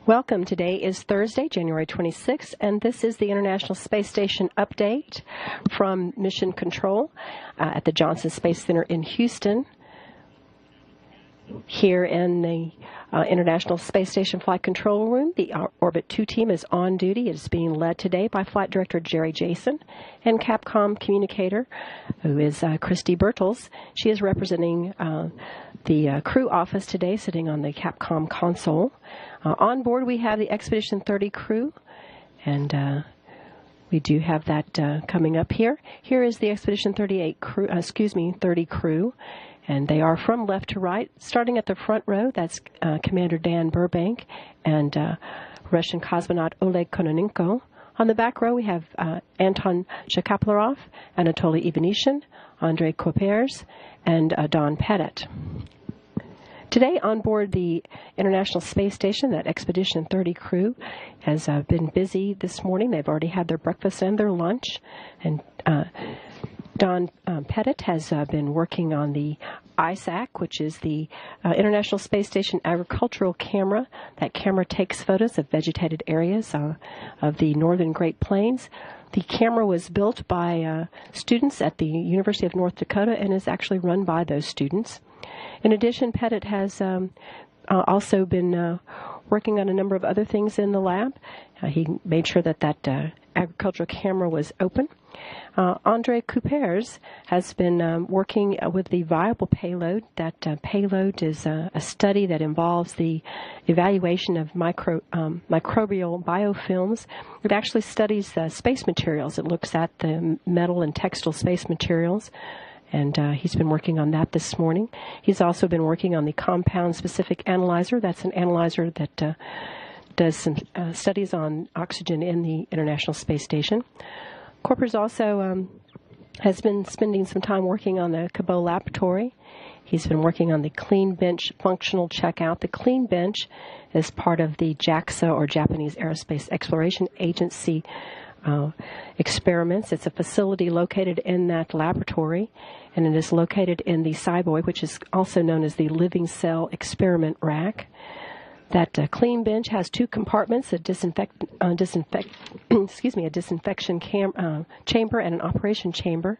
Welcome. Today is Thursday, January 26th, and this is the International Space Station update from Mission Control at the Johnson Space Center in Houston. Here in the International Space Station Flight Control Room, the Orbit 2 team is on duty. It is being led today by Flight Director Jerry Jason and Capcom communicator, who is Christy Bertels. She is representing the crew office today, sitting on the Capcom console. On board, we have the Expedition 30 crew, and we do have that coming up here. Here is the Expedition 30 crew. And they are from left to right, starting at the front row. That's Commander Dan Burbank and Russian cosmonaut Oleg Kononenko. On the back row, we have Anton Shkaplerov, Anatoly Ivanishin, Andrei Kopers, and Don Pettit. Today, on board the International Space Station, that Expedition 30 crew has been busy this morning. They've already had their breakfast and their lunch. And Don Pettit has been working on the ISS, which is the International Space Station agricultural camera. That camera takes photos of vegetated areas of the northern Great Plains. The camera was built by students at the University of North Dakota and is actually run by those students. In addition, Pettit has also been working on a number of other things in the lab. He made sure that agricultural camera was open. Andrei Kopers has been working with the viable payload. That payload is a study that involves the evaluation of microbial biofilms. It actually studies space materials. It looks at the metal and textile space materials. And he's been working on that this morning. He's also been working on the compound-specific analyzer. That's an analyzer that does some studies on oxygen in the International Space Station. Corpers also has been spending some time working on the Cabot Laboratory. He's been working on the Clean Bench functional checkout. The Clean Bench is part of the JAXA, or Japanese Aerospace Exploration Agency, experiments. It's a facility located in that laboratory, and it is located in the Cyboy, which is also known as the Living Cell Experiment Rack. That Clean Bench has two compartments: a disinfection chamber and an operation chamber.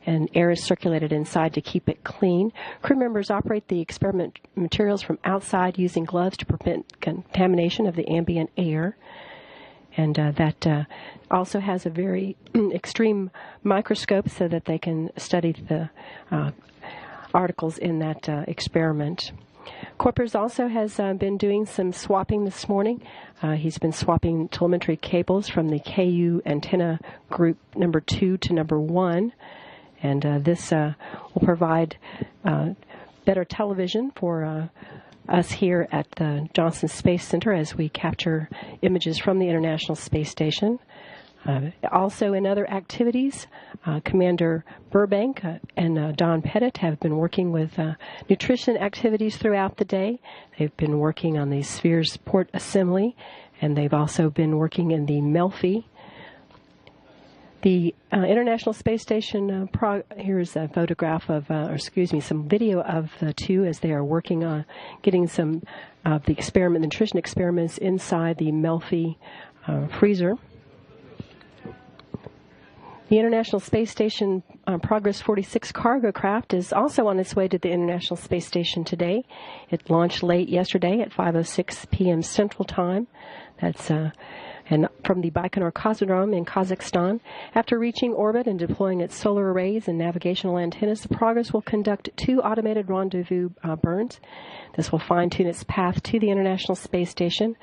And air is circulated inside to keep it clean. Crew members operate the experiment materials from outside using gloves to prevent contamination of the ambient air. And that also has a very extreme microscope so that they can study the articles in that experiment. Corpers also has been doing some swapping this morning. He's been swapping telemetry cables from the KU antenna group number 2 to number 1. And this will provide better television for us here at the Johnson Space Center as we capture images from the International Space Station. Also in other activities, Commander Burbank and Don Pettit have been working with nutrition activities throughout the day. They've been working on the Spheres Port Assembly, and they've also been working in the Melfi. The International Space Station, here's a photograph of, some video of the two as they are working on getting some of the nutrition experiments inside the Melfi freezer. The International Space Station Progress 46 cargo craft is also on its way to the International Space Station today. It launched late yesterday at 5:06 p.m. Central Time. That's and from the Baikonur Cosmodrome in Kazakhstan. After reaching orbit and deploying its solar arrays and navigational antennas, the Progress will conduct 2 automated rendezvous burns. This will fine-tune its path to the International Space Station.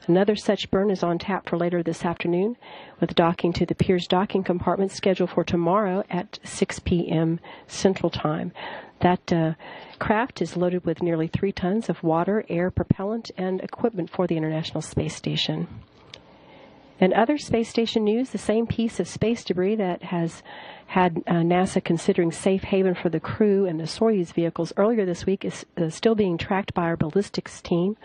Another such burn is on tap for later this afternoon, with docking to the Piers docking compartment scheduled for tomorrow at 6 p.m. Central Time. That craft is loaded with nearly 3 tons of water, air, propellant, and equipment for the International Space Station. In other space station news, the same piece of space debris that has had NASA considering safe haven for the crew and the Soyuz vehicles earlier this week is still being tracked by our ballistics team.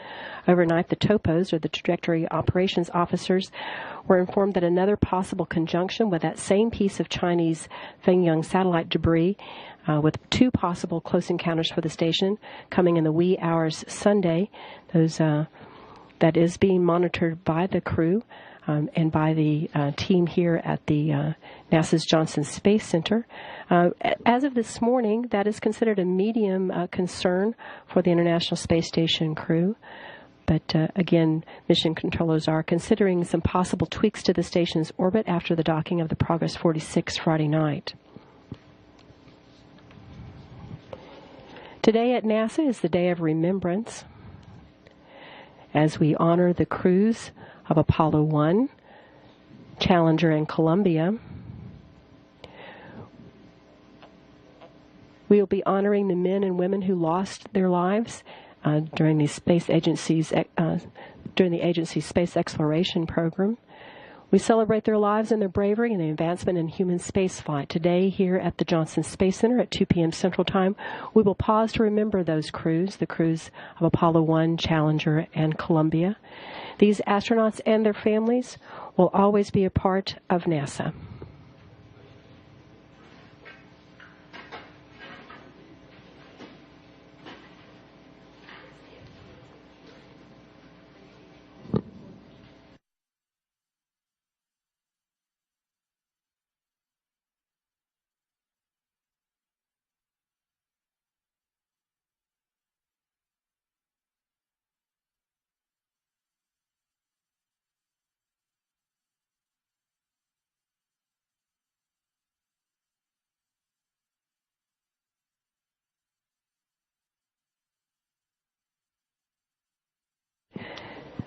Overnight, the TOPOs, or the Trajectory Operations Officers, were informed that another possible conjunction with that same piece of Chinese Fengyang satellite debris, with 2 possible close encounters for the station coming in the wee hours Sunday. Those that is being monitored by the crew and by the team here at the NASA's Johnson Space Center. As of this morning, that is considered a medium concern for the International Space Station crew. But again, mission controllers are considering some possible tweaks to the station's orbit after the docking of the Progress 46 Friday night. Today at NASA is the day of remembrance as we honor the crews of Apollo 1, Challenger, and Columbia. We will be honoring the men and women who lost their lives during the agency's space exploration program. We celebrate their lives and their bravery and the advancement in human spaceflight. Today, here at the Johnson Space Center at 2 p.m. Central Time, we will pause to remember those crews, the crews of Apollo 1, Challenger, and Columbia. These astronauts and their families will always be a part of NASA.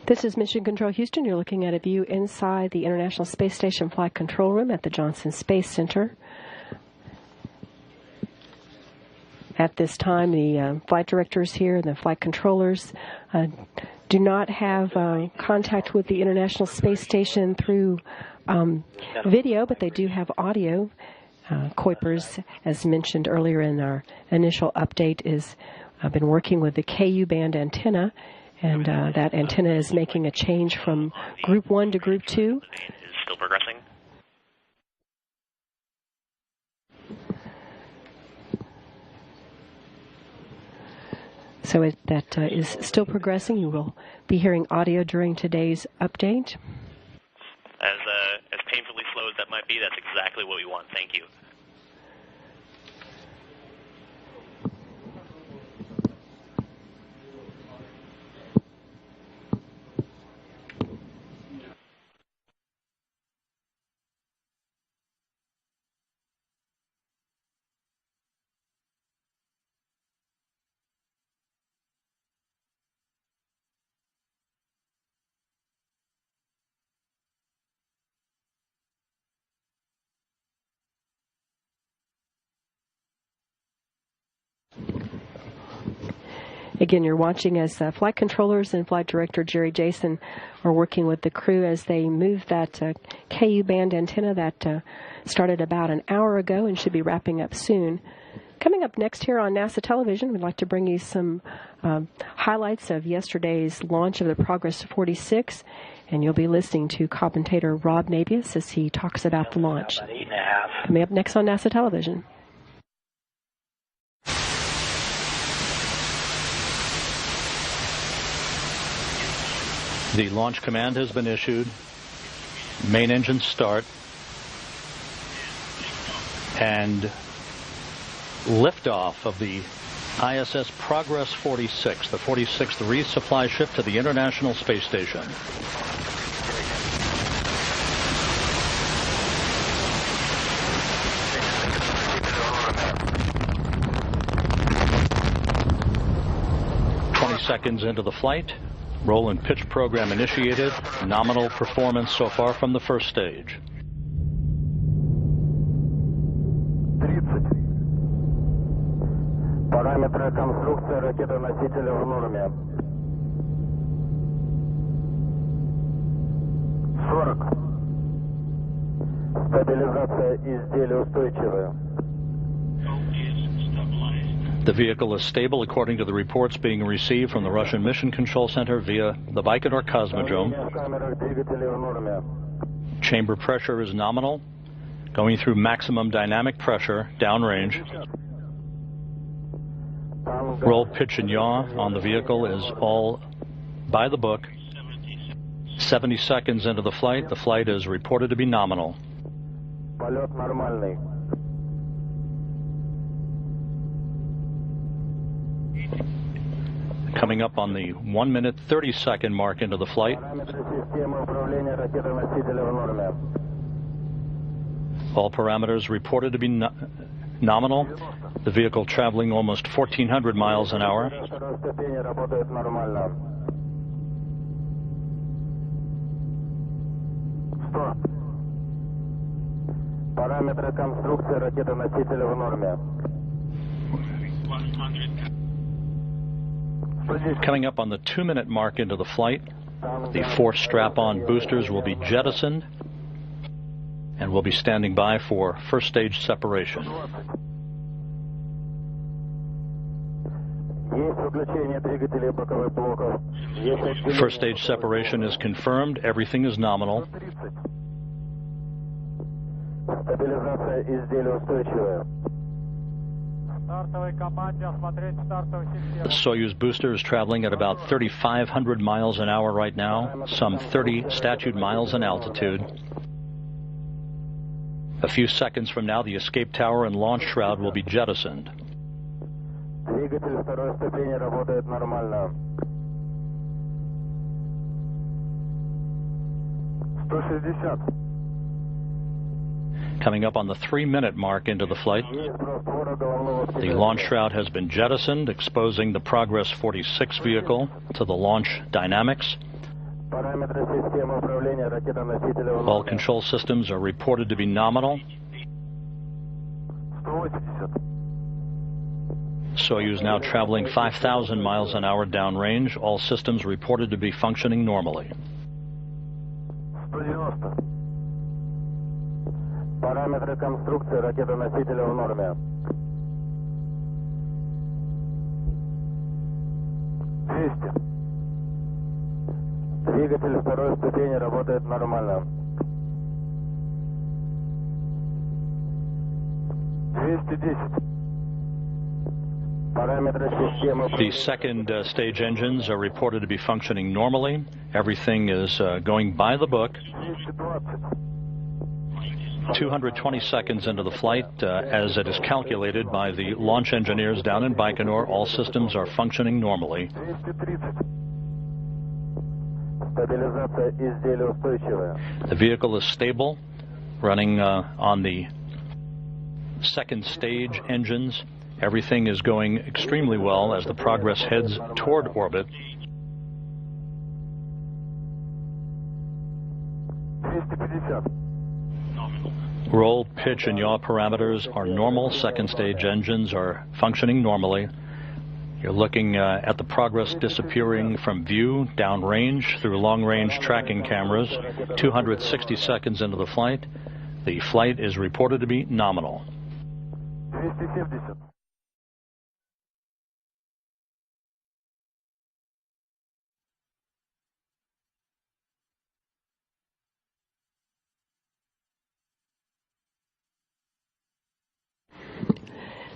This is Mission Control Houston. You're looking at a view inside the International Space Station Flight Control Room at the Johnson Space Center. At this time, the flight directors here and the flight controllers do not have contact with the International Space Station through video, but they do have audio. Kuipers, as mentioned earlier in our initial update, is been working with the KU band antenna. And that antenna is making a change from Group 1 to Group 2. Is still progressing. So that is still progressing. You will be hearing audio during today's update. As painfully slow as that might be, that's exactly what we want. Thank you. Again, you're watching as flight controllers and flight director Jerry Jason are working with the crew as they move that KU band antenna that started about an hour ago and should be wrapping up soon. Coming up next here on NASA Television, we'd like to bring you some highlights of yesterday's launch of the Progress 46, and you'll be listening to commentator Rob Nabius as he talks about the launch. Coming up next on NASA Television. The launch command has been issued. Main engines start. And liftoff of the ISS Progress 46, the 46th resupply ship to the International Space Station. Seconds into the flight, roll and pitch program initiated. Nominal performance so far from the first stage. 30. Параметры конструкции ракеты-носителя в норме. 40. Стабилизация изделия устойчивая. The vehicle is stable according to the reports being received from the Russian Mission Control Center via the Baikonur Cosmodrome. Chamber pressure is nominal, going through maximum dynamic pressure downrange. Roll, pitch, and yaw on the vehicle is all by the book. 70 seconds into the flight is reported to be nominal. Полет нормальный. Coming up on the 1 minute 30 second mark into the flight, Параметры системы управления ракетой-носителя в норме. all parameters reported to be nominal. The vehicle traveling almost 1,400 miles an hour. Второй ступени работает нормально. 100. Параметры конструкции ракеты-носителя в норме. 110. Coming up on the 2 minute mark into the flight, the 4 strap-on boosters will be jettisoned and will be standing by for first stage separation. Есть выключение двигателей боковых блоков. First stage separation is confirmed. Everything is nominal. 30. Стабилизация изделия устойчивая. The Soyuz booster is traveling at about 3,500 miles an hour right now, some 30 statute miles in altitude. A few seconds from now, the escape tower and launch shroud will be jettisoned. Двигатель второй ступени работает нормально. 160. Coming up on the 3 minute mark into the flight, Есть раствора головного the стекла. launch shroud has been jettisoned, exposing the Progress 46 vehicle to the launch dynamics. Параметры системы управления ракетой-носителя в All норме. control systems are reported to be nominal. 180. Soyuz now traveling 5,000 miles an hour downrange. All systems reported to be functioning normally. 190. Параметры конструкции ракеты-носителя в норме. 200. Двигатель второй ступени работает нормально. 210. Параметры системы The second stage engines are reported to be functioning normally. Everything is going by the book. 220. 220 seconds into the flight, as it is calculated by the launch engineers down in Baikonur, all systems are functioning normally. 230. Стабилизация изделия устойчивая. The vehicle is stable, running on the second stage engines. Everything is going extremely well as the Progress heads toward orbit. 250. Roll, pitch, and yaw parameters are normal. Second stage engines are functioning normally. You're looking at the Progress disappearing from view downrange through long-range tracking cameras. 260 seconds into the flight, the flight is reported to be nominal. 270.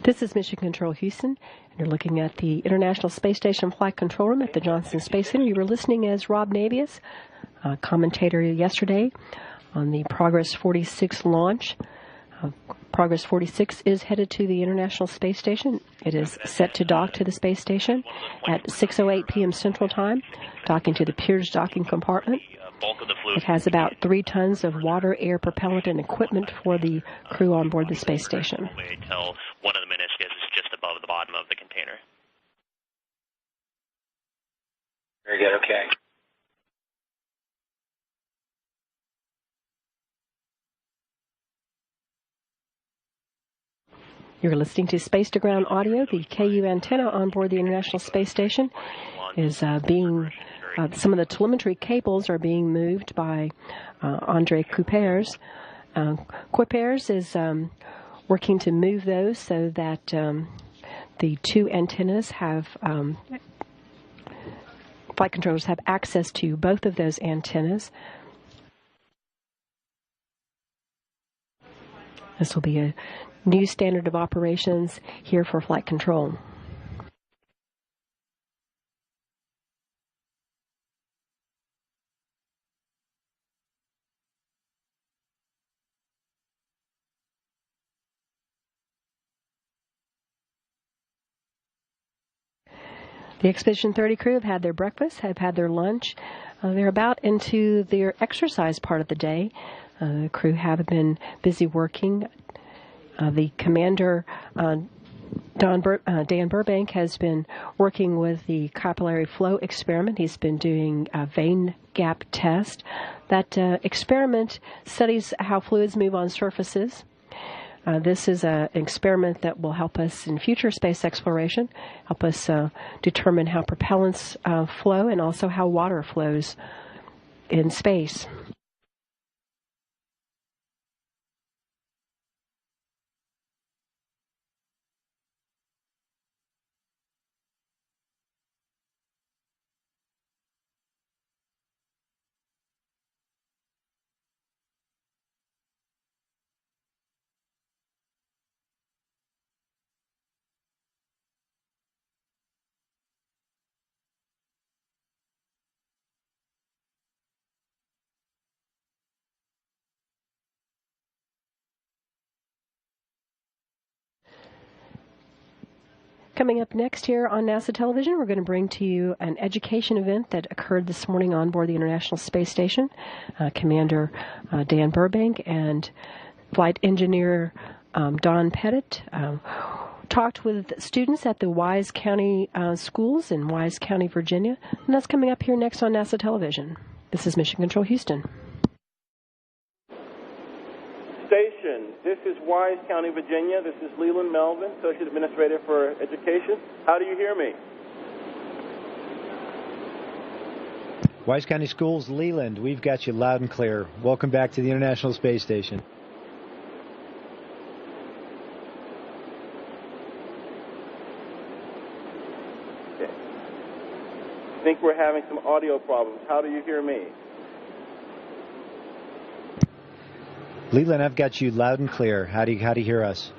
This is Mission Control Houston, and you're looking at the International Space Station Flight Control Room at the Johnson Space Center. You were listening as Rob Navius, commentator yesterday on the Progress 46 launch. Progress 46 is headed to the International Space Station. It is set to dock to the space station at 6:08 p.m. Central Time, docking to the Piers docking compartment. Bulk of the fluid. It has about 3 tons of water, air, propellant, and equipment for the crew on board the space station. Wait till one of the meniscus is just above the bottom of the container. Very good, okay. You're listening to Space to Ground Audio. The KU antenna on board the International Space Station is some of the telemetry cables are being moved by Andre Coupers. Coupers is working to move those so that the 2 antennas have, flight controllers have access to both of those antennas. This will be a new standard of operations here for flight control. The Expedition 30 crew have had their breakfast, have had their lunch. They're about into their exercise part of the day. The crew have been busy working. The commander, Dan Burbank, has been working with the capillary flow experiment. He's been doing a vein gap test. That experiment studies how fluids move on surfaces. This is an experiment that will help us in future space exploration, help us determine how propellants flow and also how water flows in space. Coming up next here on NASA television, we're going to bring to you an education event that occurred this morning on board the International Space Station. Commander Dan Burbank and Flight Engineer Don Pettit talked with students at the Wise County schools in Wise County, Virginia. And that's coming up here next on NASA television. This is Mission Control Houston. Station. This is Wise County, Virginia. This is Leland Melvin, Associate Administrator for Education. How do you hear me? Wise County Schools, Leland, we've got you loud and clear. Welcome back to the International Space Station. Okay. I think we're having some audio problems. How do you hear me? Leland, I've got you loud and clear. How do you hear us?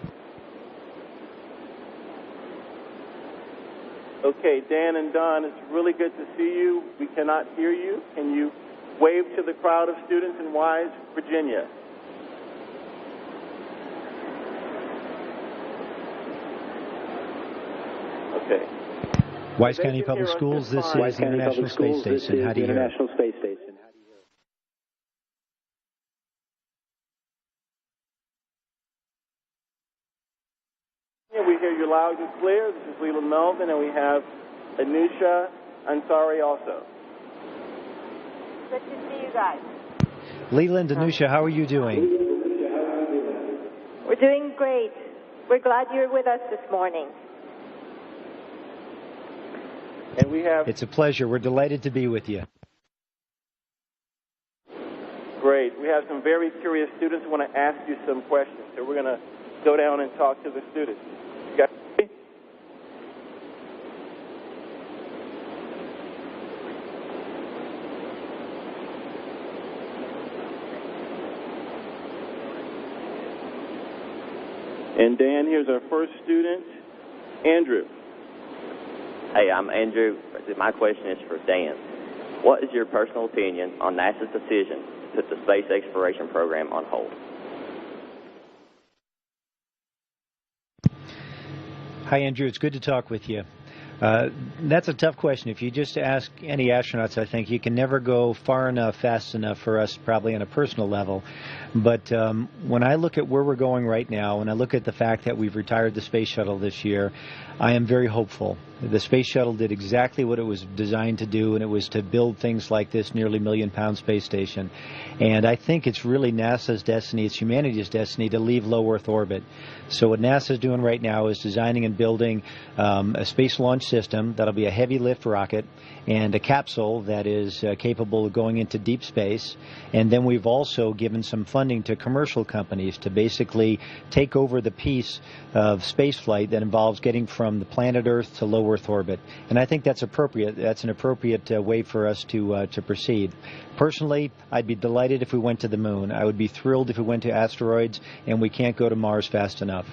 Okay, Dan and Don, it's really good to see you. We cannot hear you. Can you wave to the crowd of students in Wise, Virginia? Okay. Wise County Public Schools, this is the International Space Station. How do you hear us? We hear you loud and clear. This is Leland Melvin, and we have Anusha Ansari also. Good to see you guys. Leland, Anusha, how are you doing? We're doing great. We're glad you're with us this morning. And we have... It's a pleasure. We're delighted to be with you. Great. We have some very curious students who want to ask you some questions. So we're going to go down and talk to the students. You guys ready? And Dan, here's our first student, Andrew. Hey, I'm Andrew. My question is for Dan. What is your personal opinion on NASA's decision to put the space exploration program on hold? Hi, Andrew. It's good to talk with you. That's a tough question. If you just ask any astronauts, I think you can never go far enough, fast enough for us, probably on a personal level. But when I look at where we're going right now, and I look at the fact that we've retired the space shuttle this year, I am very hopeful. The space shuttle did exactly what it was designed to do, and it was to build things like this nearly million-pound space station. And I think it's really NASA's destiny, it's humanity's destiny to leave low Earth orbit. So what NASA's doing right now is designing and building a space launch system that'll be a heavy lift rocket and a capsule that is capable of going into deep space. And then we've also given some funding to commercial companies to basically take over the piece of spaceflight that involves getting from the planet Earth to low Earth orbit. And I think that's appropriate. That's an appropriate way for us to proceed. Personally, I'd be delighted if we went to the moon. I would be thrilled if we went to asteroids, and we can't go to Mars fast enough.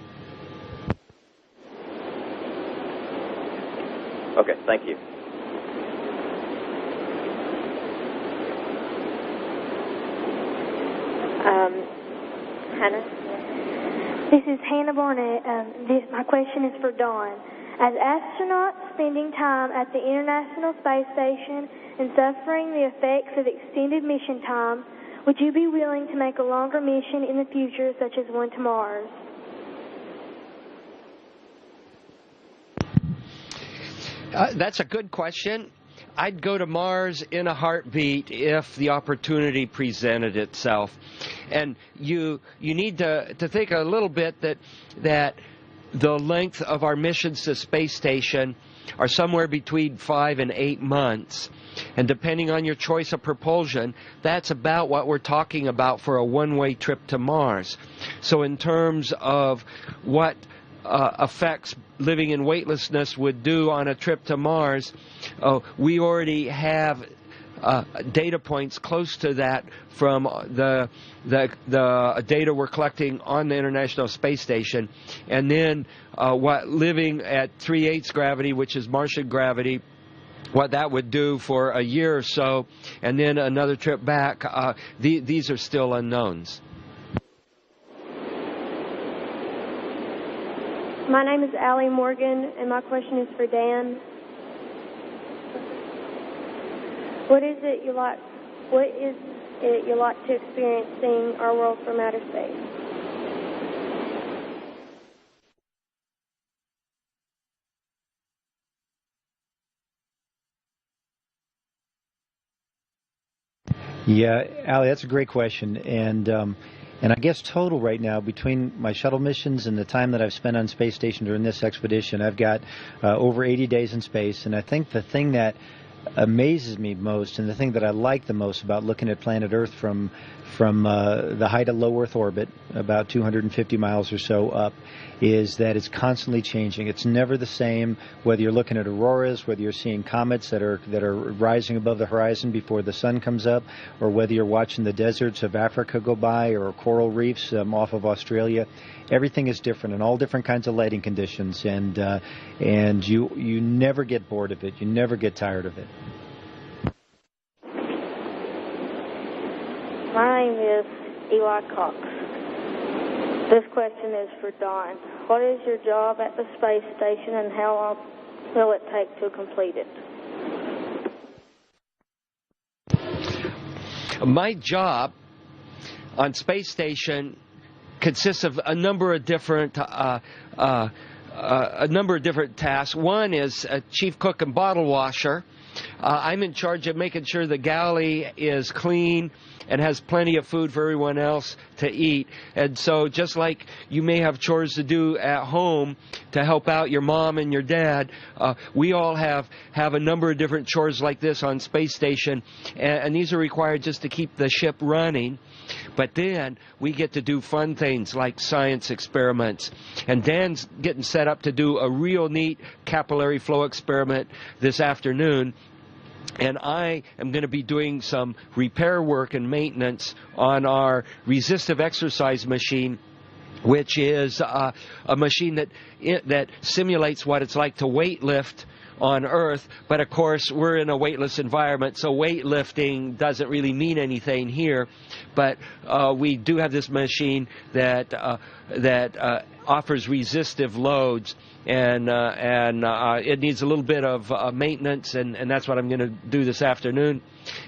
Okay, thank you. Hannah? This is Hannah Barnett. My question is for Dawn. As astronauts spending time at the International Space Station and suffering the effects of extended mission time, would you be willing to make a longer mission in the future, such as one to Mars? That's a good question. I'd go to Mars in a heartbeat if the opportunity presented itself. And you need to think a little bit that the length of our missions to space station are somewhere between 5 and 8 months. And depending on your choice of propulsion, that's about what we're talking about for a one-way trip to Mars. So in terms of what effects living in weightlessness would do on a trip to Mars, we already have data points close to that from the data we're collecting on the International Space Station. And then what living at 3/8 gravity, which is Martian gravity, what that would do for a year or so, and then another trip back, these are still unknowns. My name is Allie Morgan, and my question is for Dan. What is it you like to experience seeing our world from outer space? Yeah, Allie, that's a great question. And I guess total right now, between my shuttle missions and the time that I've spent on space station during this expedition, I've got over 80 days in space. And I think the thing that amazes me most, and the thing that I like the most about looking at planet Earth from the height of low Earth orbit, about 250 miles or so up, is that it's constantly changing. It's never the same, whether you're looking at auroras, whether you're seeing comets that are rising above the horizon before the sun comes up, or whether you're watching the deserts of Africa go by, or coral reefs off of Australia. Everything is different in all different kinds of lighting conditions, and you never get bored of it. You never get tired of it. My name is Eli Cox. This question is for Don. What is your job at the space station, and how long will it take to complete it? My job on space station consists of a number of different tasks. One is a chief cook and bottle washer. I'm in charge of making sure the galley is clean and has plenty of food for everyone else to eat. And so just like you may have chores to do at home to help out your mom and your dad, we all have a number of different chores like this on space station, and these are required just to keep the ship running. But then we get to do fun things like science experiments. And Dan's getting set up to do a real neat capillary flow experiment this afternoon. And I am going to be doing some repair work and maintenance on our resistive exercise machine, which is a machine that simulates what it's like to weightlift on Earth. But of course, we're in a weightless environment, so weightlifting doesn't really mean anything here. But we do have this machine that offers resistive loads, and it needs a little bit of maintenance, and that's what I'm going to do this afternoon.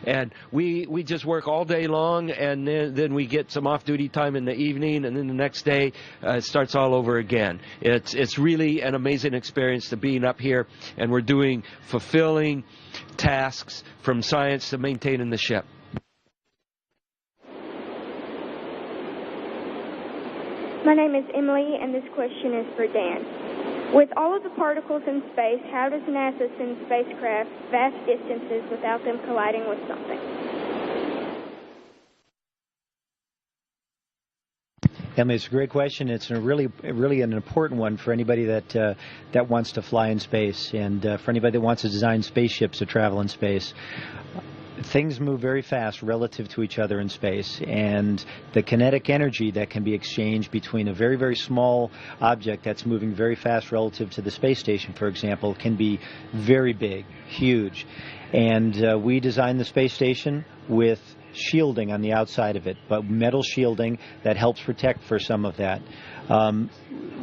And we just work all day long, and then we get some off-duty time in the evening, and then the next day it starts all over again. It's really an amazing experience to being up here, and we're doing fulfilling tasks from science to maintaining the ship. My name is Emily, and this question is for Dan. With all of the particles in space, how does NASA send spacecraft vast distances without them colliding with something? Emily, it's a great question. It's a really an important one for anybody that wants to fly in space, and for anybody that wants to design spaceships to travel in space. Things move very fast relative to each other in space, and the kinetic energy that can be exchanged between a very, very small object that's moving very fast relative to the space station, for example, can be very big, huge. And we designed the space station with shielding on the outside of it, but metal shielding that helps protect for some of that.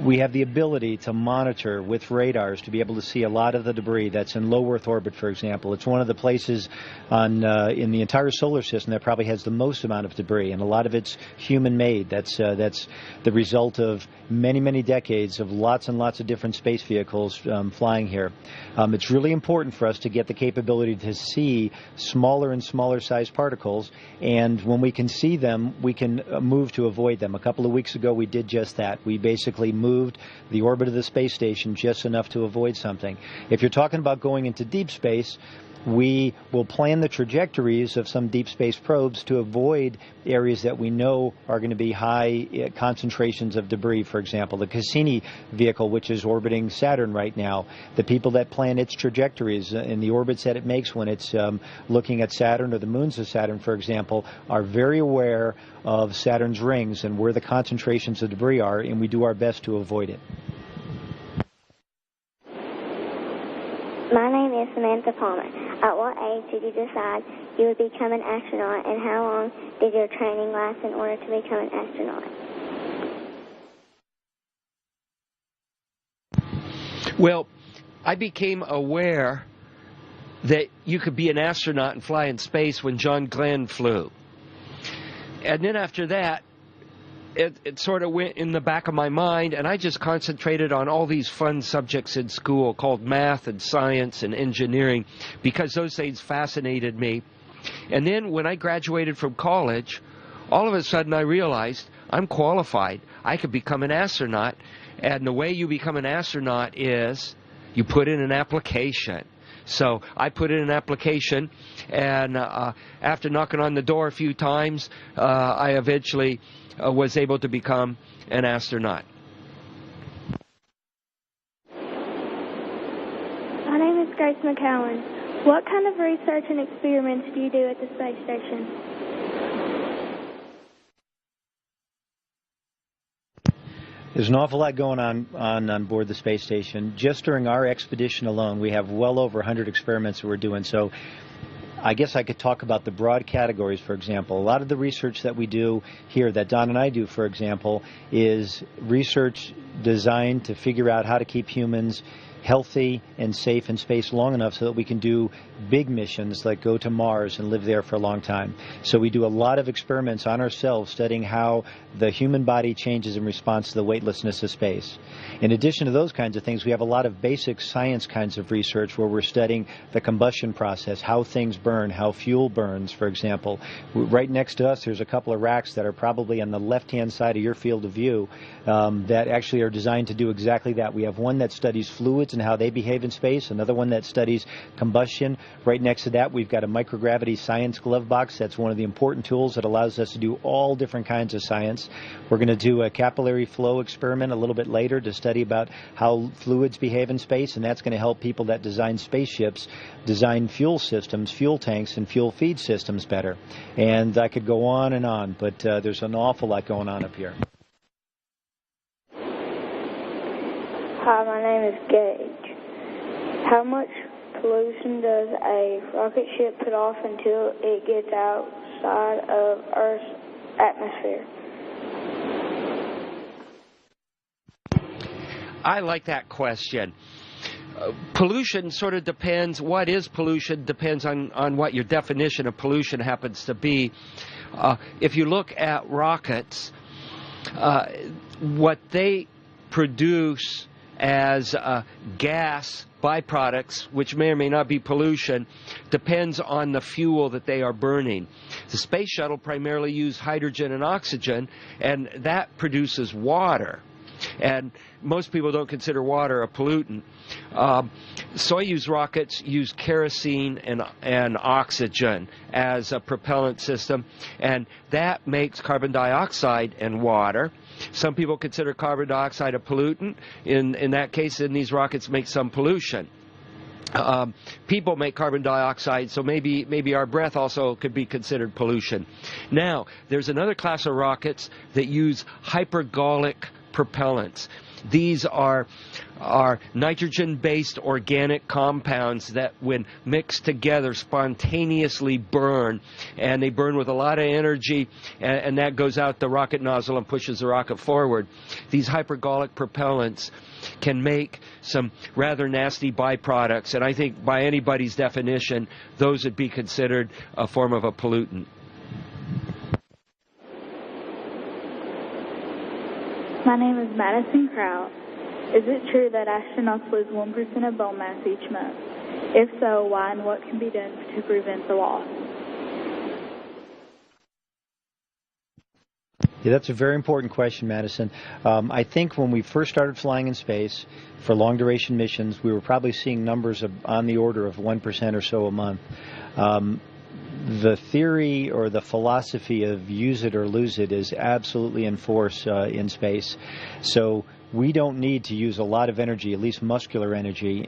We have the ability to monitor with radars to be able to see a lot of the debris that's in low Earth orbit, for example. It's one of the places in the entire solar system that probably has the most amount of debris, and a lot of it's human-made. That's the result of many, many decades of lots and lots of different space vehicles flying here. It's really important for us to get the capability to see smaller and smaller sized particles, and when we can see them, we can move to avoid them. A couple of weeks ago, we did just that. We basically moved the orbit of the space station just enough to avoid something. If you're talking about going into deep space, we will plan the trajectories of some deep space probes to avoid areas that we know are going to be high concentrations of debris. For example, the Cassini vehicle, which is orbiting Saturn right now, the people that plan its trajectories in the orbits that it makes when it's looking at Saturn or the moons of Saturn, for example, are very aware of Saturn's rings and where the concentrations of debris are, and we do our best to avoid it. My name is Samantha Palmer. At what age did you decide you would become an astronaut, and how long did your training last in order to become an astronaut? Well, I became aware that you could be an astronaut and fly in space when John Glenn flew. And then after that, it sort of went in the back of my mind, and I just concentrated on all these fun subjects in school called math and science and engineering, because those things fascinated me. And then when I graduated from college, all of a sudden I realized I'm qualified. I could become an astronaut, and the way you become an astronaut is you put in an application. So I put in an application, and after knocking on the door a few times, I eventually was able to become an astronaut. My name is Grace McCowan. What kind of research and experiments do you do at the space station? There's an awful lot going on board the space station. Just during our expedition alone, we have well over 100 experiments that we're doing. So I guess I could talk about the broad categories, for example. A lot of the research that we do here, that Don and I do, for example, is research designed to figure out how to keep humans healthy and safe in space long enough so that we can do big missions like go to Mars and live there for a long time. So we do a lot of experiments on ourselves studying how the human body changes in response to the weightlessness of space. In addition to those kinds of things, we have a lot of basic science kinds of research where we're studying the combustion process, how things burn, how fuel burns, for example. Right next to us, there's a couple of racks that are probably on the left-hand side of your field of view that actually are designed to do exactly that. We have one that studies fluids and how they behave in space, another one that studies combustion. Right next to that, we've got a microgravity science glove box. That's one of the important tools that allows us to do all different kinds of science. We're going to do a capillary flow experiment a little bit later to study about how fluids behave in space, and that's going to help people that design spaceships design fuel systems, fuel tanks, and fuel feed systems better. And I could go on, but there's an awful lot going on up here. Hi, my name is Gage. How much pollution does a rocket ship put off until it gets outside of Earth's atmosphere? I like that question. Pollution sort of depends, what is pollution depends on what your definition of pollution happens to be. If you look at rockets, what they produce as gas byproducts, which may or may not be pollution, depends on the fuel that they are burning. The space shuttle primarily used hydrogen and oxygen, and that produces water. And most people don't consider water a pollutant. Soyuz rockets use kerosene and oxygen as a propellant system, and that makes carbon dioxide and water. Some people consider carbon dioxide a pollutant. In that case, then these rockets make some pollution. People make carbon dioxide, so maybe our breath also could be considered pollution. Now, there's another class of rockets that use hypergolic propellants. These are are nitrogen-based organic compounds that, when mixed together, spontaneously burn, and they burn with a lot of energy, and that goes out the rocket nozzle and pushes the rocket forward. These hypergolic propellants can make some rather nasty byproducts, and I think by anybody's definition, those would be considered a form of a pollutant. My name is Madison Kraut. Is it true that astronauts lose 1% of bone mass each month? If so, why, and what can be done to prevent the loss? Yeah, that's a very important question, Madison. I think when we first started flying in space for long-duration missions, we were probably seeing numbers on the order of 1% or so a month. The theory or the philosophy of use it or lose it is absolutely in force in space. So we don't need to use a lot of energy, at least muscular energy,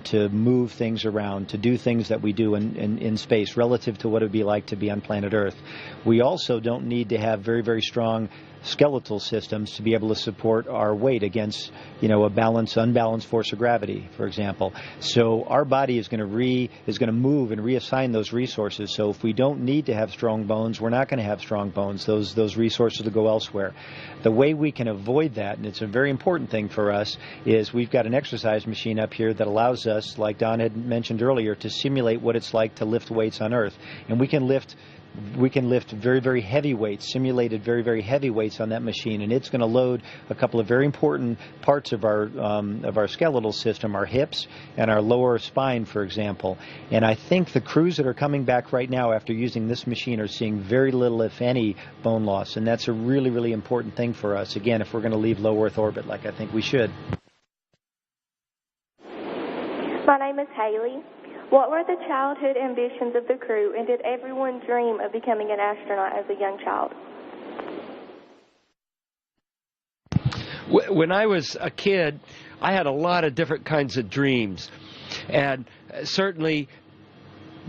to move things around, to do things that we do in space relative to what it would be like to be on planet Earth. We also don't need to have very, very strong skeletal systems to be able to support our weight against, a unbalanced force of gravity, for example. So our body is going to move and reassign those resources. So if we don't need to have strong bones, we're not going to have strong bones. Those resources will go elsewhere. The way we can avoid that, and it's a very important thing for us, is we've got an exercise machine up here that allows us, like Don had mentioned earlier, to simulate what it's like to lift weights on Earth. And we can lift very, very heavy weights, simulated very, very heavy weights on that machine, and it's going to load a couple of very important parts of our skeletal system, our hips and our lower spine, for example. And I think the crews that are coming back right now after using this machine are seeing very little, if any, bone loss, and that's a really, really important thing for us, again, if we're going to leave low Earth orbit like I think we should. My name is Haley. What were the childhood ambitions of the crew, and did everyone dream of becoming an astronaut as a young child? When I was a kid, I had a lot of different kinds of dreams, and certainly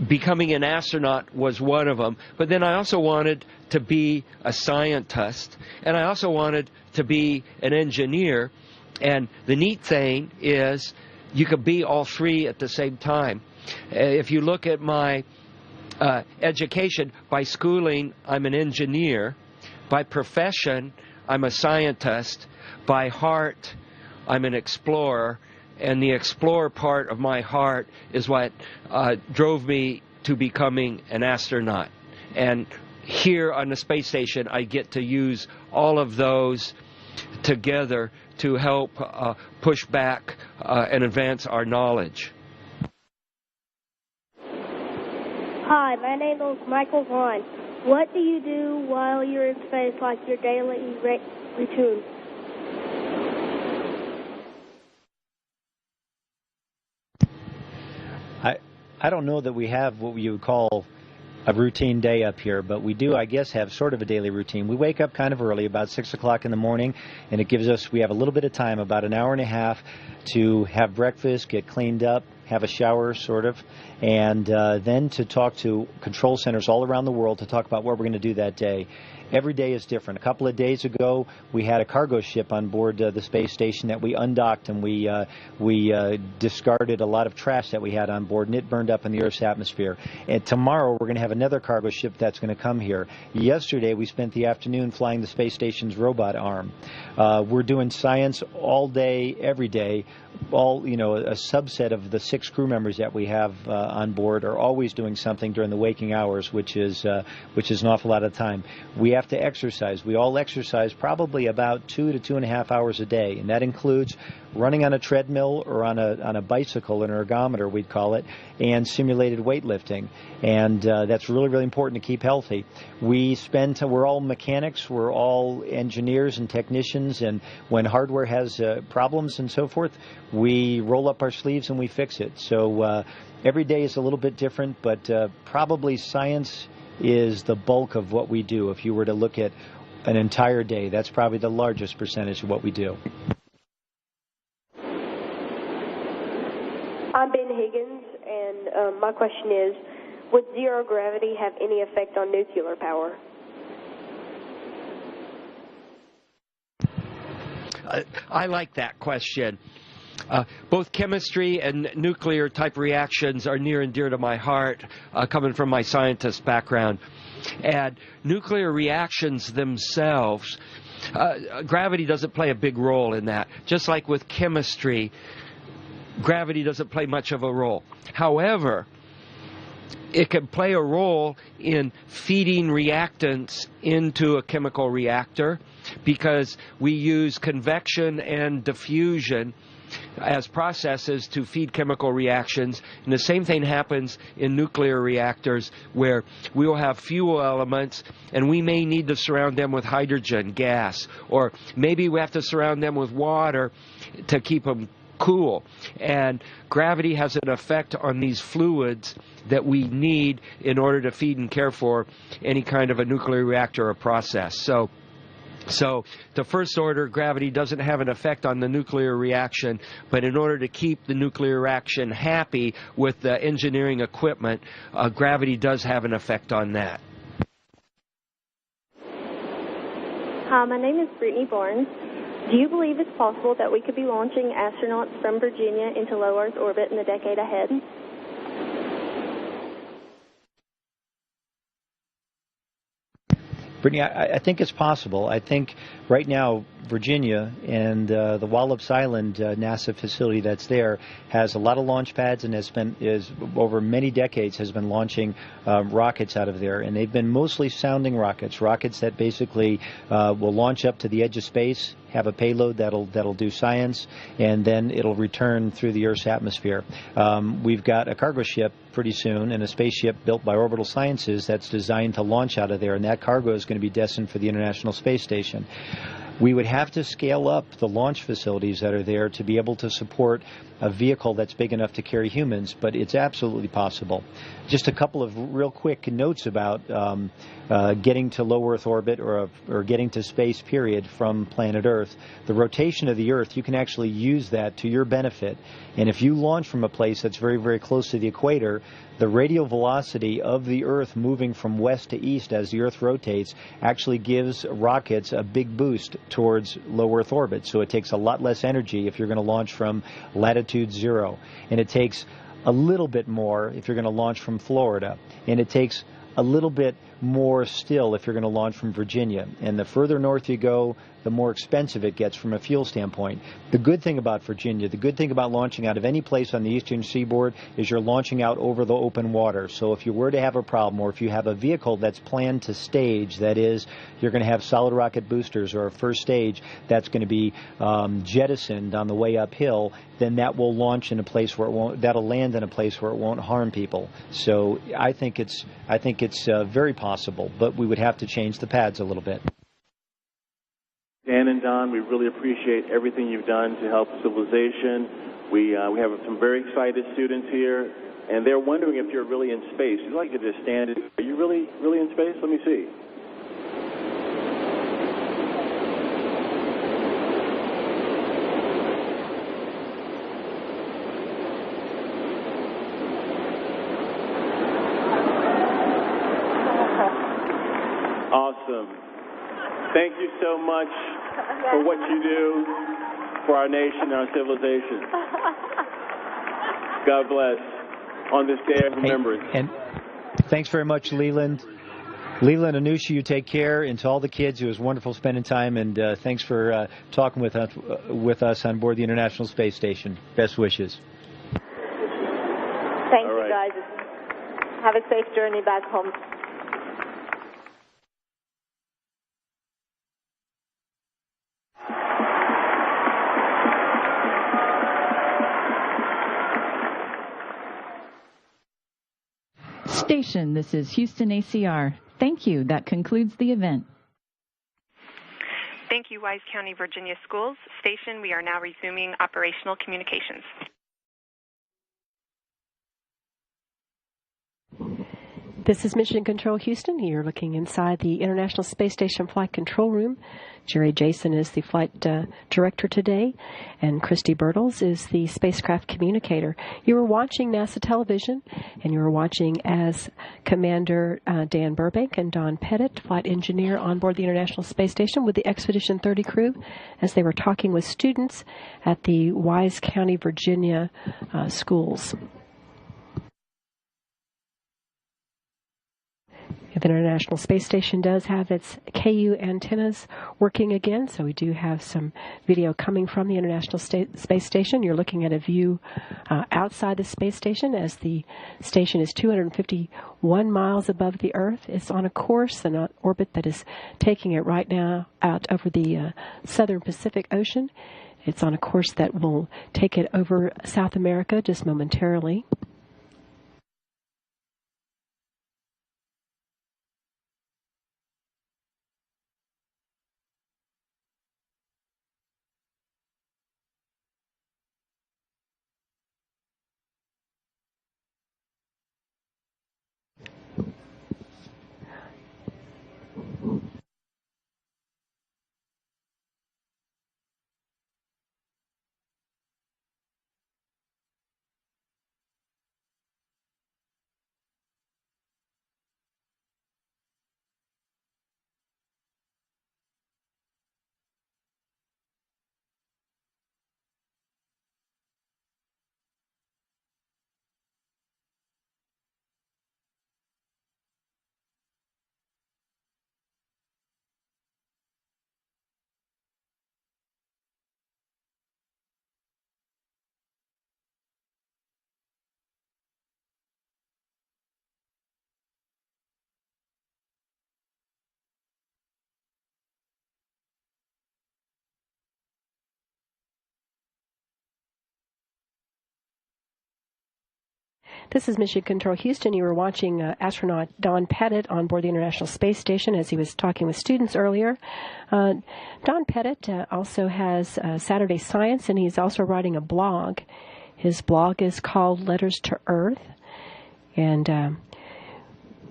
becoming an astronaut was one of them. But then I also wanted to be a scientist, and I also wanted to be an engineer. And the neat thing is you could be all three at the same time. If you look at my education, by schooling, I'm an engineer. By profession, I'm a scientist. By heart, I'm an explorer. And the explorer part of my heart is what drove me to becoming an astronaut. And here on the space station, I get to use all of those together to help push back and advance our knowledge. Hi, my name is Michael Vaughn. What do you do while you're in space, like your daily routine? I don't know that we have what you would call a routine day up here, but we do, I guess, have sort of a daily routine. We wake up kind of early, about 6 o'clock in the morning, and it gives us, we have a little bit of time, about an hour and a half, to have breakfast, get cleaned up, have a shower, sort of, and then to talk to control centers all around the world to talk about what we're going to do that day. Every day is different. A couple of days ago, we had a cargo ship on board the space station that we undocked, and we discarded a lot of trash that we had on board, and it burned up in the Earth's atmosphere. And tomorrow, we're going to have another cargo ship that's going to come here. Yesterday, we spent the afternoon flying the space station's robot arm. We're doing science all day, every day. A subset of the 6 crew members that we have on board are always doing something during the waking hours, which is an awful lot of time. We have to exercise. We all exercise probably about 2 to 2.5 hours a day, and that includes running on a treadmill or on a bicycle, an ergometer we'd call it, and simulated weightlifting. And that's really, really important to keep healthy. We're all mechanics, we're all engineers and technicians, and when hardware has problems and so forth, we roll up our sleeves and we fix it. So every day is a little bit different, but probably science is the bulk of what we do. If you were to look at an entire day, that's probably the largest percentage of what we do. I'm Ben Higgins, and my question is, would zero gravity have any effect on nuclear power? I like that question. Both chemistry and nuclear type reactions are near and dear to my heart, coming from my scientist background. And nuclear reactions themselves, gravity doesn't play a big role in that. Just like with chemistry, gravity doesn't play much of a role. However, it can play a role in feeding reactants into a chemical reactor because we use convection and diffusion as processes to feed chemical reactions. And the same thing happens in nuclear reactors where we will have fuel elements and we may need to surround them with hydrogen gas, or maybe we have to surround them with water to keep them cool. And gravity has an effect on these fluids that we need in order to feed and care for any kind of a nuclear reactor or process. So the first order, gravity doesn't have an effect on the nuclear reaction, but in order to keep the nuclear reaction happy with the engineering equipment, gravity does have an effect on that. Hi, my name is Brittany Barnes. Do you believe it's possible that we could be launching astronauts from Virginia into low Earth orbit in the decade ahead? Brittany, I think it's possible. I think right now Virginia and the Wallops Island NASA facility that's there has a lot of launch pads and is over many decades has been launching rockets out of there, and they've been mostly sounding rockets that basically will launch up to the edge of space, have a payload that'll do science, and then it'll return through the Earth's atmosphere. We've got a cargo ship pretty soon and a spaceship built by Orbital Sciences that's designed to launch out of there, and that cargo is going to be destined for the International Space Station. We would have to scale up the launch facilities that are there to be able to support a vehicle that's big enough to carry humans, but it's absolutely possible. Just a couple of real quick notes about getting to low Earth orbit or getting to space, period, from planet Earth. The rotation of the Earth, you can actually use that to your benefit. And if you launch from a place that's very, very close to the equator, the radial velocity of the Earth moving from west to east as the Earth rotates actually gives rockets a big boost towards low Earth orbit. So it takes a lot less energy if you're going to launch from latitude 0. And it takes a little bit more if you're going to launch from Florida. And it takes a little bit more still if you're going to launch from Virginia. And the further north you go, the more expensive it gets from a fuel standpoint. The good thing about Virginia, the good thing about launching out of any place on the eastern seaboard is you're launching out over the open water. So if you were to have a problem, or if you have a vehicle that's planned to stage, that is, you're going to have solid rocket boosters or a first stage that's going to be jettisoned on the way uphill, then that will launch in a place where it won't, that'll land in a place where it won't harm people. So I think it's very possible, but we would have to change the pads a little bit. Dan and Don, we really appreciate everything you've done to help civilization. We have some very excited students here, and they're wondering if you're really in space. You'd like to just stand. Are you really in space? Let me see. Awesome. Thank you so much for what you do for our nation and our civilization. God bless on this day of remembrance. And thanks very much, Leland. Leland, Anusha, you take care. And to all the kids, it was wonderful spending time. And thanks for talking with us on board the International Space Station. Best wishes. Thank you, guys. Have a safe journey back home. Station, this is Houston ACR. Thank you. That concludes the event. Thank you, Wise County, Virginia Schools. Station, we are now resuming operational communications. This is Mission Control Houston. You're looking inside the International Space Station Flight Control Room. Jerry Jason is the flight director today, and Christy Bertels is the spacecraft communicator. You were watching NASA television, and you were watching as Commander Dan Burbank and Don Pettit, flight engineer on board the International Space Station with the Expedition 30 crew, as they were talking with students at the Wise County, Virginia schools. The International Space Station does have its KU antennas working again, so we do have some video coming from the International Space Station. You're looking at a view outside the space station as the station is 251 miles above the Earth. It's on a course and an orbit that is taking it right now out over the southern Pacific Ocean. It's on a course that will take it over South America just momentarily. This is Mission Control Houston. You were watching astronaut Don Pettit on board the International Space Station as he was talking with students earlier. Don Pettit also has Saturday Science, and he's also writing a blog. His blog is called Letters to Earth, and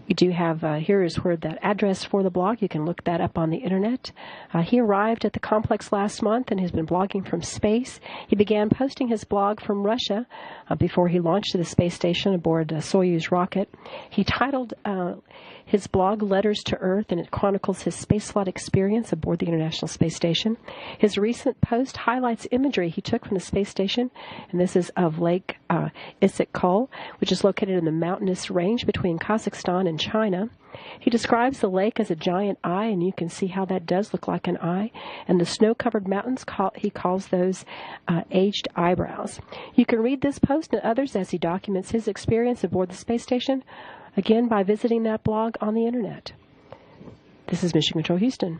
we do have, here is where that address for the blog. You can look that up on the internet. He arrived at the complex last month and has been blogging from space. He began posting his blog from Russia before he launched to the space station aboard a Soyuz rocket. He titled his blog Letters to Earth, and it chronicles his spaceflight experience aboard the International Space Station. His recent post highlights imagery he took from the space station, and this is of Lake Issyk-Kul, which is located in the mountainous range between Kazakhstan and China. He describes the lake as a giant eye, and you can see how that does look like an eye. And the snow-covered mountains, he calls those aged eyebrows. You can read this post and others as he documents his experience aboard the space station, again by visiting that blog on the internet. This is Mission Control Houston.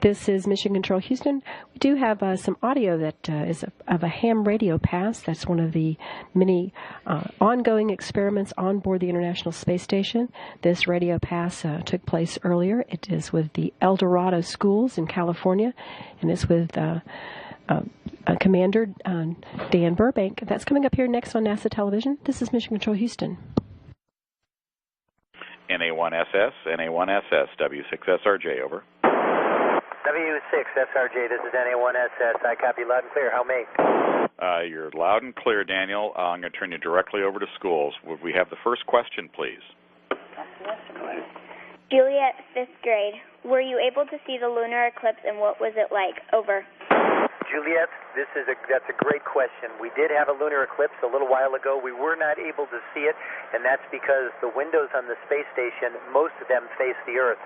This is Mission Control Houston. We do have some audio that is of a ham radio pass. That's one of the many ongoing experiments on board the International Space Station. This radio pass took place earlier. It is with the El Dorado Schools in California, and it's with Commander Dan Burbank. That's coming up here next on NASA television. This is Mission Control Houston. NA1SS, NA1SS, W6SRJ, over. W6SRJ, this is NA1SS. I copy loud and clear. How may? You're loud and clear, Daniel. I'm going to turn you directly over to schools. Would we have the first question, please? Juliet, 5th grade. Were you able to see the lunar eclipse, and what was it like? Over. Juliet, that's a great question. We did have a lunar eclipse a little while ago. We were not able to see it, and that's because the windows on the space station, most of them face the Earth.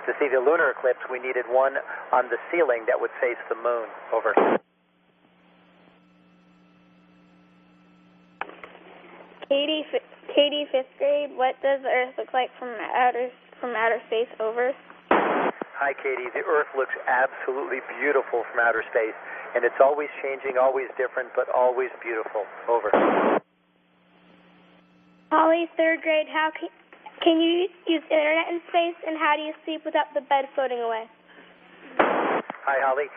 To see the lunar eclipse, we needed one on the ceiling that would face the moon. Over. Katie, 5th grade. What does the Earth look like from outer space? Over. Hi, Katie. The Earth looks absolutely beautiful from outer space, and it's always changing, always different, but always beautiful. Over. Holly, 3rd grade. How can you use internet in space, and how do you sleep without the bed floating away? Hi, Holly.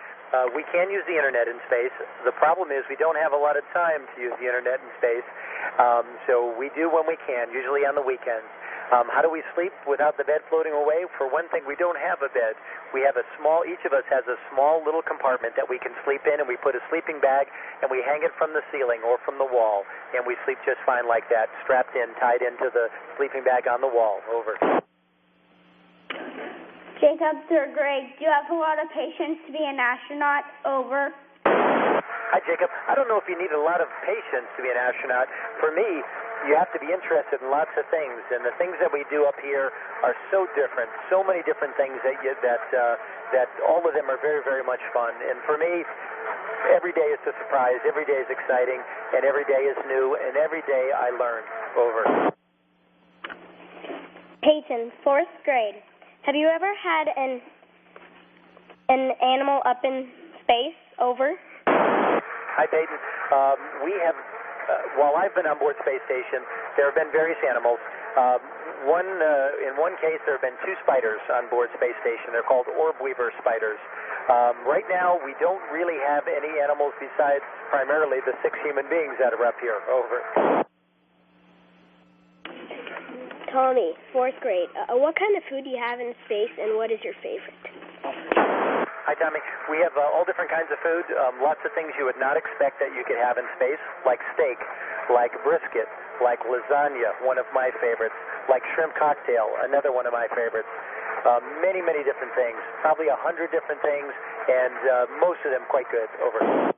We can use the internet in space. The problem is we don't have a lot of time to use the internet in space, so we do when we can, usually on the weekends. How do we sleep without the bed floating away? For one thing, we don't have a bed. We have each of us has a small little compartment that we can sleep in, and we put a sleeping bag, and we hang it from the ceiling or from the wall, and we sleep just fine like that, strapped in, tied into the sleeping bag on the wall. Over. Jacob, 3rd grade. Do you have a lot of patience to be an astronaut? Over. Hi, Jacob. I don't know if you need a lot of patience to be an astronaut. For me, you have to be interested in lots of things, and the things that we do up here are so different, so many different things that all of them are very, very much fun. And for me, every day is a surprise, every day is exciting, and every day is new, and every day I learn. Over. Peyton, 4th grade. Have you ever had an animal up in space? Over. Hi, Peyton. We have. While I've been on board Space Station, there have been various animals. In one case, there have been 2 spiders on board Space Station. They're called orb weaver spiders. Right now, we don't really have any animals besides primarily the 6 human beings that are up here. Over. Tommy, 4th grade. What kind of food do you have in space, and what is your favorite? Hi, Tommy. We have all different kinds of food, lots of things you would not expect that you could have in space, like steak, like brisket, like lasagna, one of my favorites, like shrimp cocktail, another one of my favorites. Many, many different things, probably 100 different things, and most of them quite good. Over.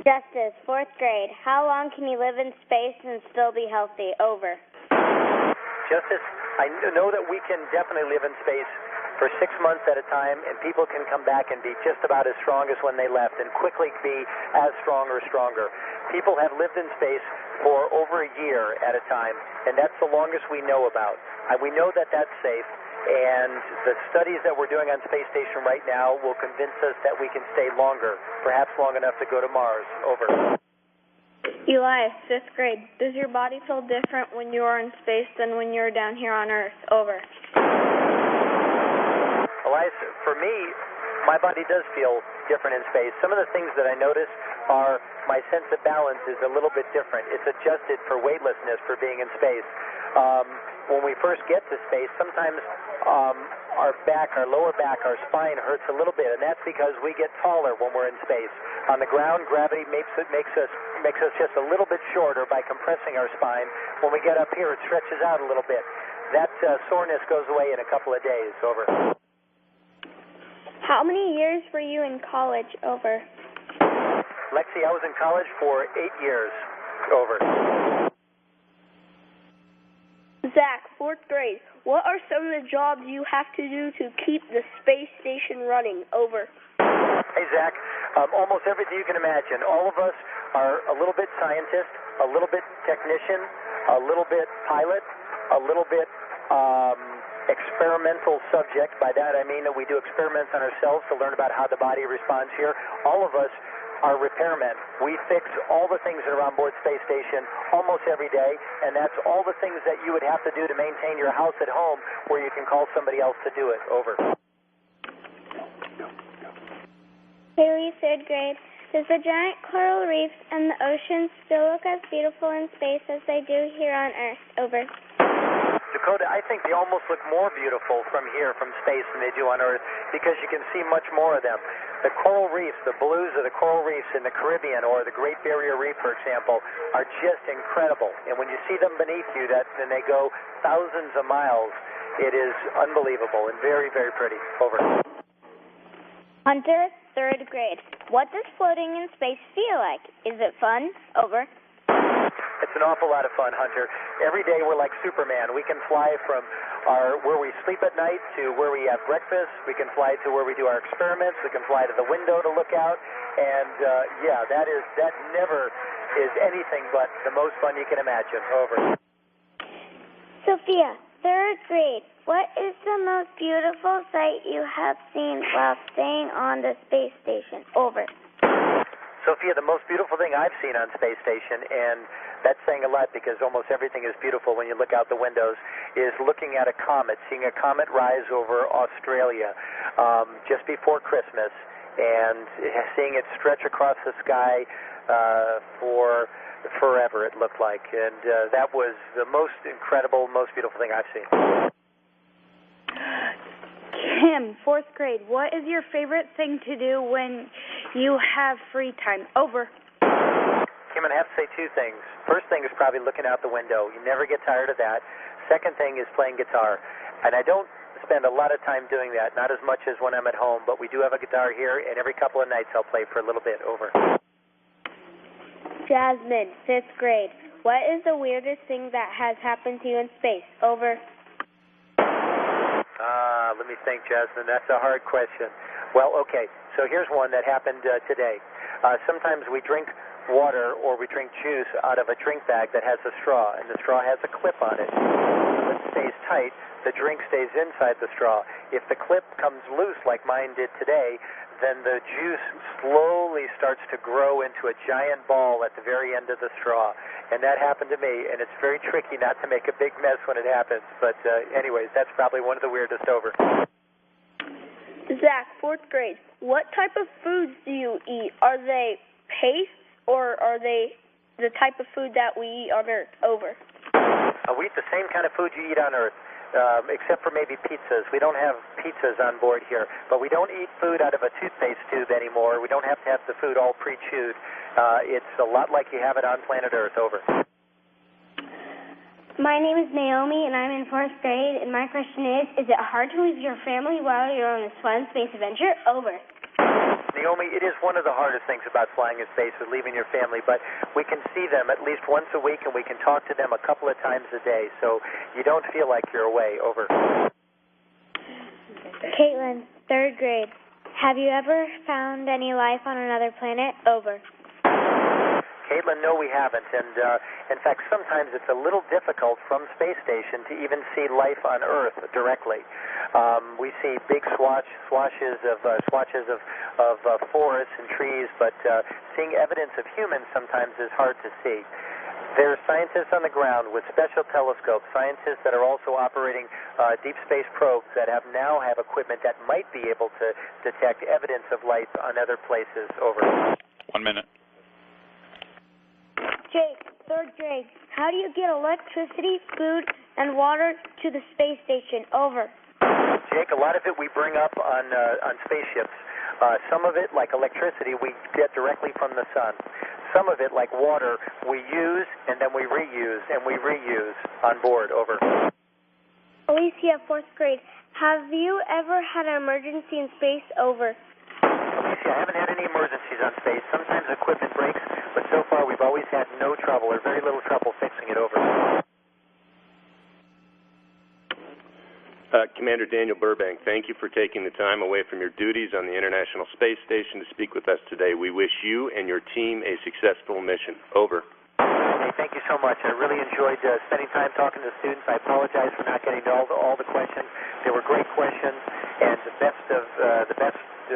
Justice, 4th grade. How long can you live in space and still be healthy? Over. Justice, I know that we can definitely live in space for 6 months at a time, and people can come back and be just about as strong as when they left and quickly be as strong or stronger. People have lived in space for over a year at a time, and that's the longest we know about. And we know that that's safe, and the studies that we're doing on Space Station right now will convince us that we can stay longer, perhaps long enough to go to Mars. Over. Eli, 5th grade. Does your body feel different when you are in space than when you're down here on Earth? Over. Elias, for me, my body does feel different in space. Some of the things that I notice are my sense of balance is a little bit different. It's adjusted for weightlessness for being in space. When we first get to space, sometimes our back, our lower back, our spine hurts a little bit, and that's because we get taller when we're in space. On the ground, gravity makes us just a little bit shorter by compressing our spine. When we get up here, it stretches out a little bit. That soreness goes away in a couple of days. Over. How many years were you in college? Over. Lexi, I was in college for 8 years. Over. Zach, 4th grade. What are some of the jobs you have to do to keep the space station running? Over. Hey, Zach. Almost everything you can imagine. All of us are a little bit scientist, a little bit technician, a little bit pilot, a little bit experimental subject. By that I mean that we do experiments on ourselves to learn about how the body responds here. All of us are repairmen. We fix all the things that are on board Space Station almost every day, and that's all the things that you would have to do to maintain your house at home where you can call somebody else to do it. Over. Haley, 3rd grade. Does the giant coral reefs and the oceans still look as beautiful in space as they do here on Earth? Over. To Dakota, I think they almost look more beautiful from here, from space, than they do on Earth, because you can see much more of them. The coral reefs, the blues of the coral reefs in the Caribbean, or the Great Barrier Reef, for example, are just incredible. And when you see them beneath you, and they go thousands of miles, it is unbelievable and very, very pretty. Over. Hunter, 3rd grade. What does floating in space feel like? Is it fun? Over. It's an awful lot of fun, Hunter. Every day we're like Superman. We can fly from where we sleep at night to where we have breakfast. We can fly to where we do our experiments. We can fly to the window to look out. And that never is anything but the most fun you can imagine. Over. Sophia, 3rd grade. What is the most beautiful sight you have seen while staying on the space station? Over. Sophia, the most beautiful thing I've seen on Space Station, and that's saying a lot because almost everything is beautiful when you look out the windows, is looking at a comet, seeing a comet rise over Australia just before Christmas, and seeing it stretch across the sky for forever, it looked like. And that was the most incredible, most beautiful thing I've seen. Kim, 4th grade. What is your favorite thing to do when you have free time? Over. Kim, I have to say two things. First thing is probably looking out the window. You never get tired of that. Second thing is playing guitar. And I don't spend a lot of time doing that, not as much as when I'm at home, but we do have a guitar here, and every couple of nights I'll play for a little bit. Over. Jasmine, 5th grade. What is the weirdest thing that has happened to you in space? Over. Let me think, Jasmine. That's a hard question. Well, okay, so here's one that happened today. Sometimes we drink water or we drink juice out of a drink bag that has a straw, and the straw has a clip on it. If it stays tight, the drink stays inside the straw. If the clip comes loose like mine did today, then the juice slowly starts to grow into a giant ball at the very end of the straw. And that happened to me, and it's very tricky not to make a big mess when it happens. But anyways, that's probably one of the weirdest. Over. Zach, 4th grade. What type of foods do you eat? Are they paste, or are they the type of food that we eat on Earth? Over. We eat the same kind of food you eat on Earth. Except for maybe pizzas. We don't have pizzas on board here, but we don't eat food out of a toothpaste tube anymore. We don't have to have the food all pre-chewed. It's a lot like you have it on planet Earth. Over. My name is Naomi, and I'm in 4th grade, and my question is it hard to leave your family while you're on this fun space adventure? Over. Naomi, it is one of the hardest things about flying in space is leaving your family, but we can see them at least once a week, and we can talk to them a couple of times a day, so you don't feel like you're away. Over. Caitlin, 3rd grade. Have you ever found any life on another planet? Over. Caitlin, no, we haven't. And in fact, sometimes it's a little difficult from space station to even see life on Earth directly. We see big swatches of forests and trees, but seeing evidence of humans sometimes is hard to see. There are scientists on the ground with special telescopes, scientists that are also operating deep space probes that now have equipment that might be able to detect evidence of life on other places. Over. 1 minute. Jake, 3rd grade. How do you get electricity, food, and water to the space station? Over. Jake, a lot of it we bring up on spaceships. Some of it, like electricity, we get directly from the sun. Some of it, like water, we use and then we reuse and we reuse on board. Over. Alicia, 4th grade. Have you ever had an emergency in space? Over. Alicia, I haven't had any emergencies on space. Sometimes equipment breaks, but so far we've always had no trouble or very little trouble fixing it. Over. Commander Daniel Burbank, thank you for taking the time away from your duties on the International Space Station to speak with us today. We wish you and your team a successful mission. Over. Hey, thank you so much. I really enjoyed spending time talking to students. I apologize for not getting to all the questions. They were great questions, and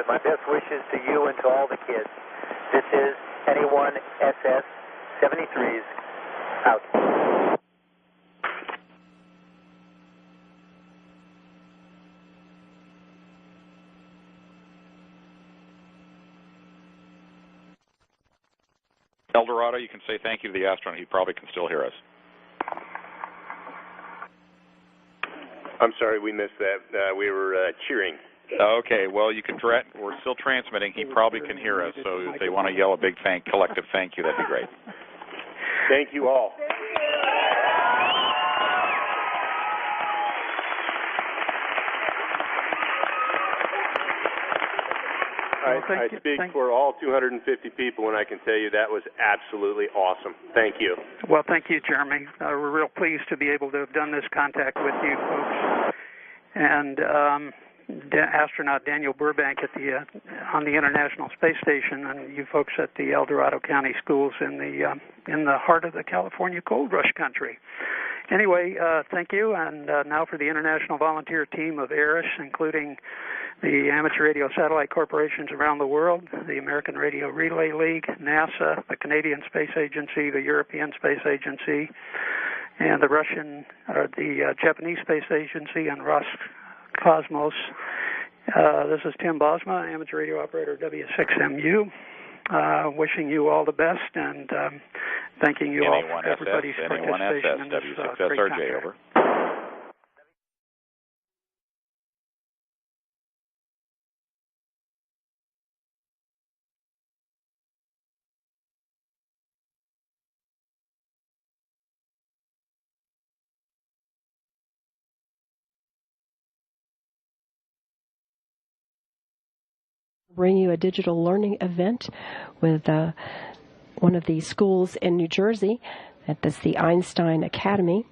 my best wishes to you and to all the kids. This is NA1 SS 73s out. El Dorado, you can say thank you to the astronaut. He probably can still hear us. I'm sorry we missed that. We were cheering. Okay, well, you can. We're still transmitting. He probably can hear us, so if they want to yell a big collective thank you, that'd be great. Thank you all. I speak for all 250 people when I can tell you that was absolutely awesome. Thank you. Well, thank you, Jeremy. We're real pleased to be able to have done this contact with you folks. And astronaut Daniel Burbank on the International Space Station, and you folks at the El Dorado County Schools in the heart of the California Gold Rush country. Anyway, thank you. And now for the International Volunteer Team of ARIS, including the Amateur Radio Satellite Corporations around the world, the American Radio Relay League, NASA, the Canadian Space Agency, the European Space Agency, and the Japanese Space Agency, and Roscosmos. This is Tim Bosma, Amateur Radio Operator W6MU, wishing you all the best and thanking you all for everybody's participation in this great W6SRJ, over. Bring you a digital learning event with one of the schools in New Jersey. That's the Einstein Academy.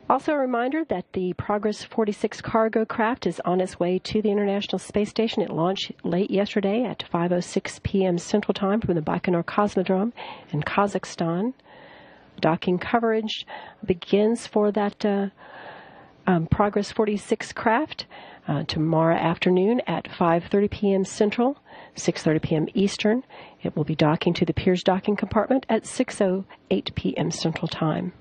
Also a reminder that the Progress 46 cargo craft is on its way to the International Space Station. It launched late yesterday at 5:06 p.m. Central Time from the Baikonur Cosmodrome in Kazakhstan. Docking coverage begins for that Progress 46 craft tomorrow afternoon at 5:30 p.m. Central, 6:30 p.m. Eastern. It will be docking to the Piers docking compartment at 6:08 p.m. Central Time.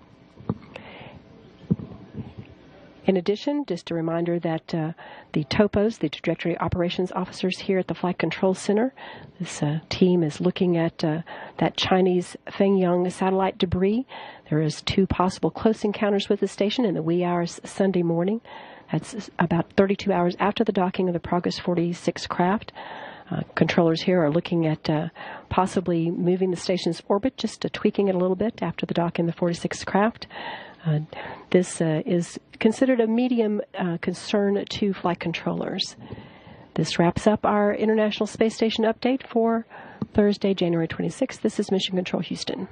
In addition, just a reminder that the TOPOs, the Trajectory Operations Officers here at the Flight Control Center, this team is looking at that Chinese Fengyang satellite debris. There is 2 possible close encounters with the station in the wee hours Sunday morning. That's about 32 hours after the docking of the Progress 46 craft. Controllers here are looking at possibly moving the station's orbit, just tweaking it a little bit after the docking of the 46 craft. This is considered a medium concern to flight controllers. This wraps up our International Space Station update for Thursday, January 26th. This is Mission Control Houston.